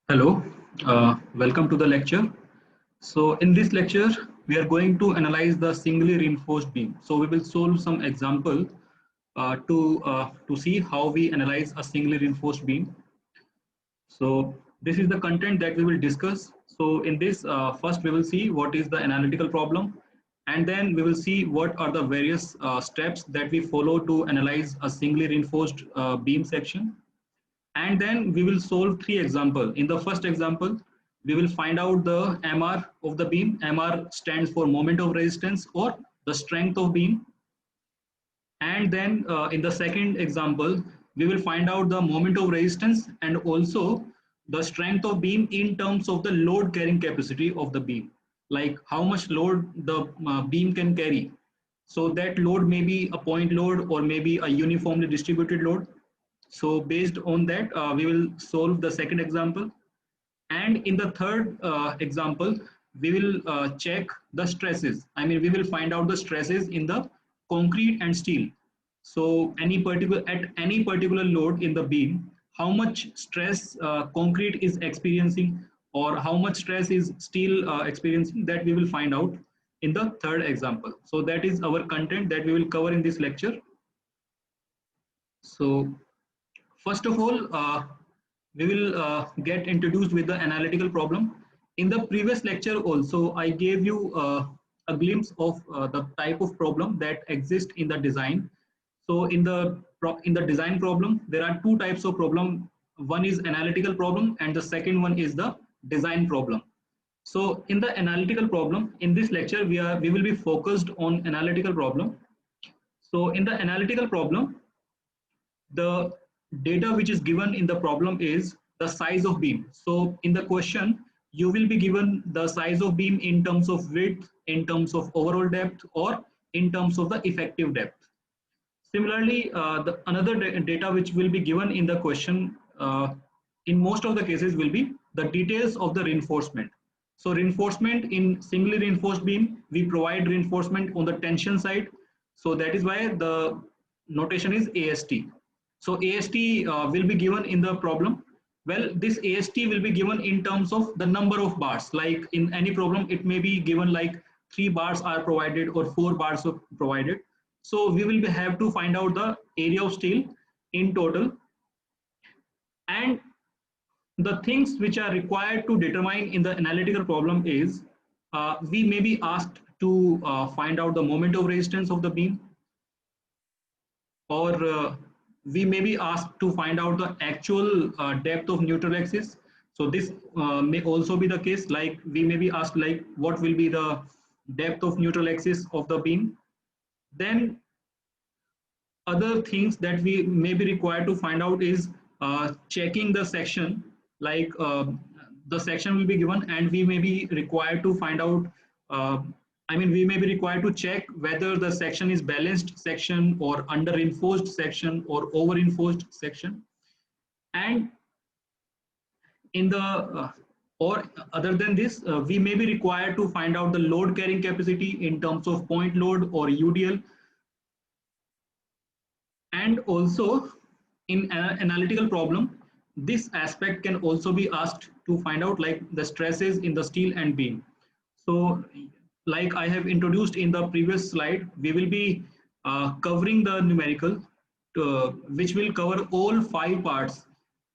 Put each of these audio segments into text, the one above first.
Hello, welcome to the lecture. So in this lecture, we are going to analyze the singly reinforced beam. So we will solve some example to see how we analyze a singly reinforced beam. So this is the content that we will discuss. So in this, first we will see what is the analytical problem, and then we will see what are the various steps that we follow to analyze a singly reinforced beam section, and then we will solve three examples. In the first example, we will find out the MR of the beam. MR stands for moment of resistance or the strength of beam. And then in the second example, we will find out the moment of resistance and also the strength of beam in terms of the load carrying capacity of the beam, like how much load the beam can carry. So that load may be a point load or maybe a uniformly distributed load. So based on that, we will solve the second example. And in the third example, we will check the stresses. I mean, we will find out the stresses in the concrete and steel. So at any particular load in the beam, how much stress concrete is experiencing or how much stress is steel experiencing, that we will find out in the third example. So that is our content that we will cover in this lecture. So first of all, we will get introduced with the analytical problem. In the previous lecture also, I gave you a glimpse of the type of problem that exists in the design. So in the design problem, there are two types of problem. One is analytical problem and the second one is the design problem. So in the analytical problem, in this lecture, we will be focused on analytical problem. So in the analytical problem, the data which is given in the problem is the size of beam. So in the question, you will be given the size of beam in terms of width, in terms of overall depth, or in terms of the effective depth. Similarly, the another data which will be given in the question in most of the cases will be the details of the reinforcement. So reinforcement in singly reinforced beam, we provide reinforcement on the tension side. So that is why the notation is AST. So AST will be given in the problem. Well, this AST will be given in terms of the number of bars. Like in any problem, it may be given like 3 bars are provided or 4 bars are provided. So we will have to find out the area of steel in total. And the things which are required to determine in the analytical problem is we may be asked to find out the moment of resistance of the beam, or we may be asked to find out the actual depth of neutral axis. So this may also be the case, like we may be asked like what will be the depth of neutral axis of the beam. Then other things that we may be required to find out is checking the section, like the section will be given and we may be required to find out uh, I mean we may be required to check whether the section is balanced section or under reinforced section or over reinforced section. And in the or other than this, we may be required to find out the load carrying capacity in terms of point load or UDL. And also in an analytical problem, this aspect can also be asked to find out like the stresses in the steel and beam. So like I have introduced in the previous slide, we will be covering the numerical which will cover all 5 parts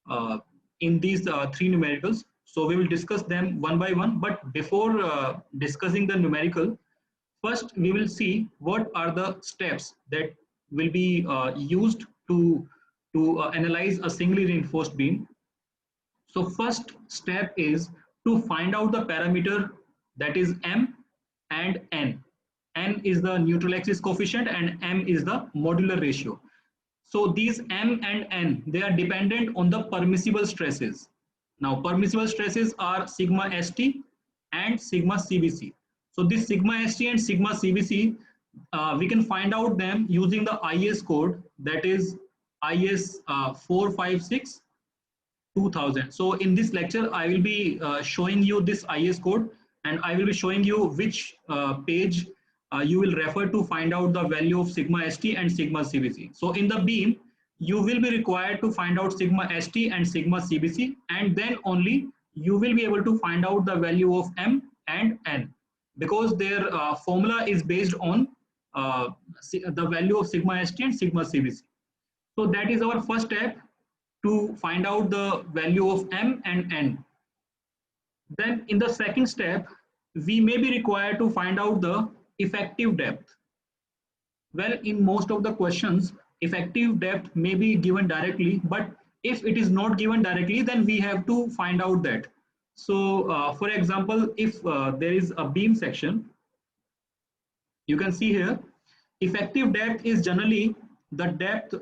uh, in these 3 numericals. So we will discuss them one by one, but before discussing the numerical, first, we will see what are the steps that will be used to analyze a singly reinforced beam. So first step is to find out the parameter, that is M and N. N is the neutral axis coefficient and M is the modular ratio. So these M and N, they are dependent on the permissible stresses. Now permissible stresses are sigma ST and sigma CBC. So this sigma ST and sigma CBC, we can find out them using the IS code, that is IS 456 2000. So in this lecture, I will be showing you this IS code and I will be showing you which page you will refer to find out the value of sigma ST and sigma CBC. So in the beam, you will be required to find out sigma ST and sigma CBC, and then only you will be able to find out the value of m and n, because their formula is based on the value of sigma st and sigma cbc. So that is our first step to find out the value of m and n. Then in the second step, we may be required to find out the effective depth. Well, in most of the questions, effective depth may be given directly, but if it is not given directly, then we have to find out that. So, for example, if there is a beam section, you can see here, effective depth is generally the depth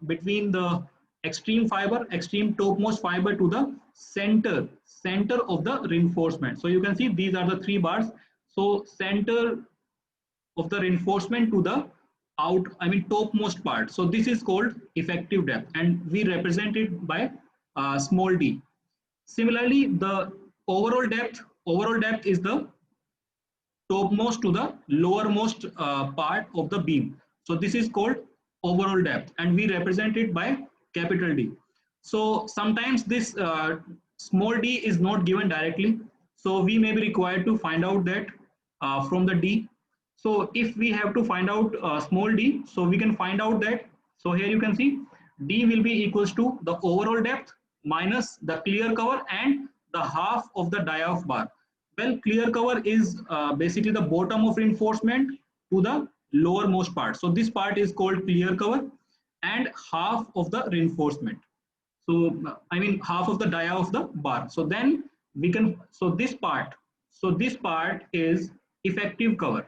between the extreme topmost fiber to the center of the reinforcement. So you can see these are the three bars. So center of the reinforcement to the topmost part. So this is called effective depth, and we represent it by small d. Similarly, the overall depth is the topmost to the lowermost part of the beam. So this is called overall depth, and we represent it by capital D. So sometimes this small d is not given directly, so we may be required to find out that from the d. So if we have to find out small d, so we can find out that, so here you can see d will be equals to the overall depth minus the clear cover and the half of the dia of bar. Well, clear cover is basically the bottom of reinforcement to the lowermost part. So this part is called clear cover, and half of the reinforcement. So half of the dia of the bar. So then we can, so this part is effective cover.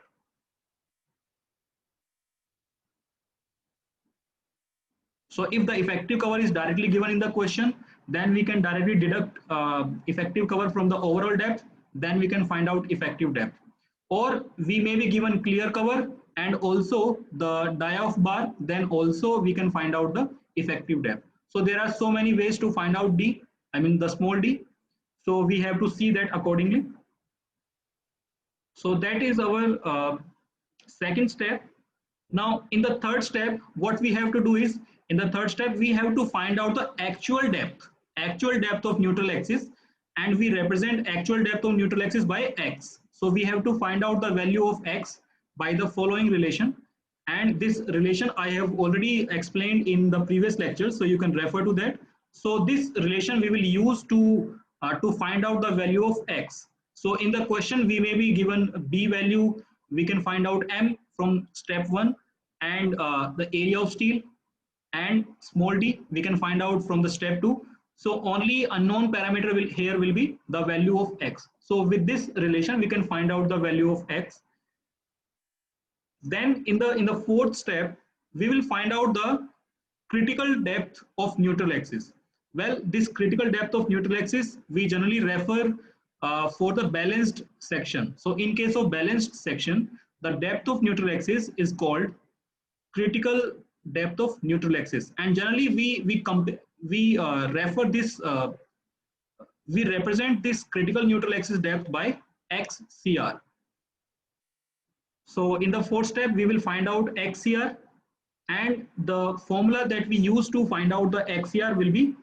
So if the effective cover is directly given in the question, then we can directly deduct effective cover from the overall depth, then we can find out effective depth. Or we may be given clear cover and also the dia of bar, then also we can find out the effective depth. So there are so many ways to find out d, the small d. So we have to see that accordingly. So that is our second step. Now in the third step, what we have to do is, in the third step, we have to find out the actual depth of neutral axis, and we represent actual depth of neutral axis by x. So we have to find out the value of x by the following relation, and this relation I have already explained in the previous lecture, so you can refer to that. So this relation we will use to find out the value of x. So in the question we may be given b value, we can find out m from step 1, and the area of steel and small d we can find out from the step 2. So only unknown parameter will be the value of x. So with this relation we can find out the value of x. Then in the fourth step we will find out the critical depth of neutral axis. Well, this critical depth of neutral axis we generally refer for the balanced section. So in case of balanced section, the depth of neutral axis is called critical depth of neutral axis, and generally we represent this critical neutral axis depth by xcr. So in the fourth step we will find out xcr, and the formula that we use to find out the xcr will be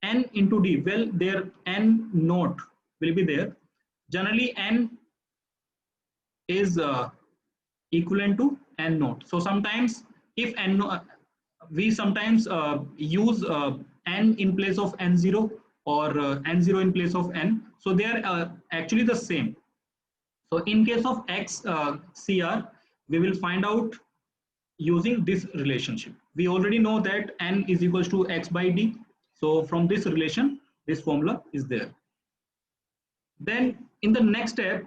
n into d. Well, there n naught will be there. Generally n is equivalent to n naught. So sometimes if n, we sometimes use n in place of n0, or n0 in place of n. So they are actually the same. So in case of xcr, we will find out using this relationship. We already know that n is equals to x by d. So from this relation, this formula is there. Then in the next step,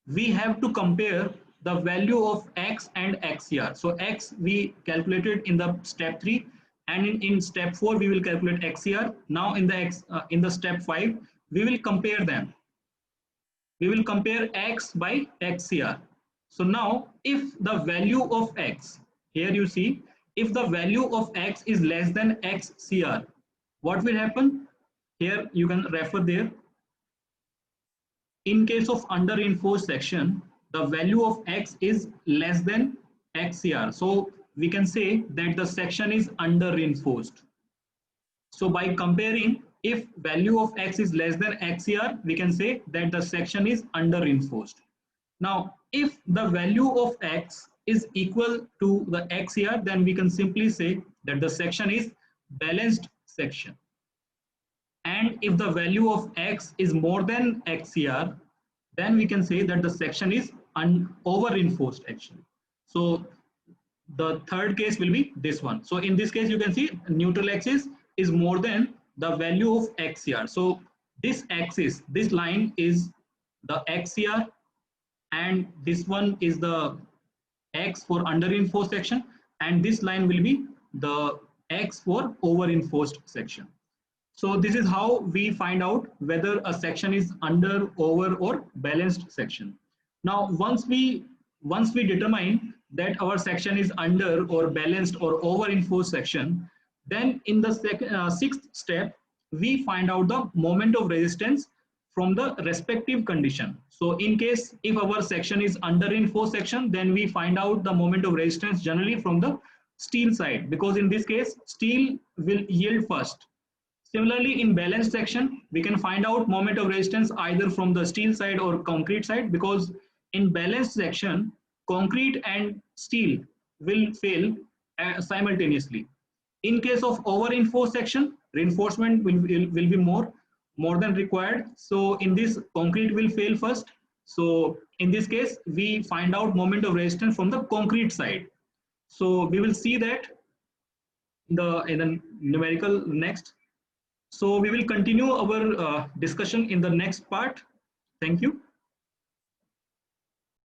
we have to compare the value of x and xcr. So x we calculated in the step 3, and in step 4 we will calculate xcr. Now in the step 5 we will compare them. We will compare x by xcr. So now if the value of x, here you see, if the value of x is less than xcr, what will happen? Here you can refer there. In case of under reinforced section, the value of x is less than xcr. So we can say that the section is under reinforced. So by comparing if value of X is less than XCR, we can say that the section is under reinforced. Now, if the value of X is equal to the XCR, then we can simply say that the section is balanced section. And if the value of X is more than XCR, then we can say that the section is over reinforced actually. So the third case will be this one. So in this case, you can see neutral axis is more than the value of XCR. So this axis, this line is the XCR, and this one is the X for under reinforced section, and this line will be the X for over reinforced section. So this is how we find out whether a section is under, over, or balanced section. Now, once we determine that our section is under or balanced or over reinforced section, then in the sixth step, we find out the moment of resistance from the respective condition. So in case if our section is under reinforced section, then we find out the moment of resistance generally from the steel side, because in this case, steel will yield first. Similarly, in balanced section, we can find out moment of resistance either from the steel side or concrete side, because in balanced section, concrete and steel will fail simultaneously. In case of over reinforced section, reinforcement will be more than required. So in this, concrete will fail first. So in this case, we find out moment of resistance from the concrete side. So we will see that in the numerical next. So we will continue our discussion in the next part. Thank you.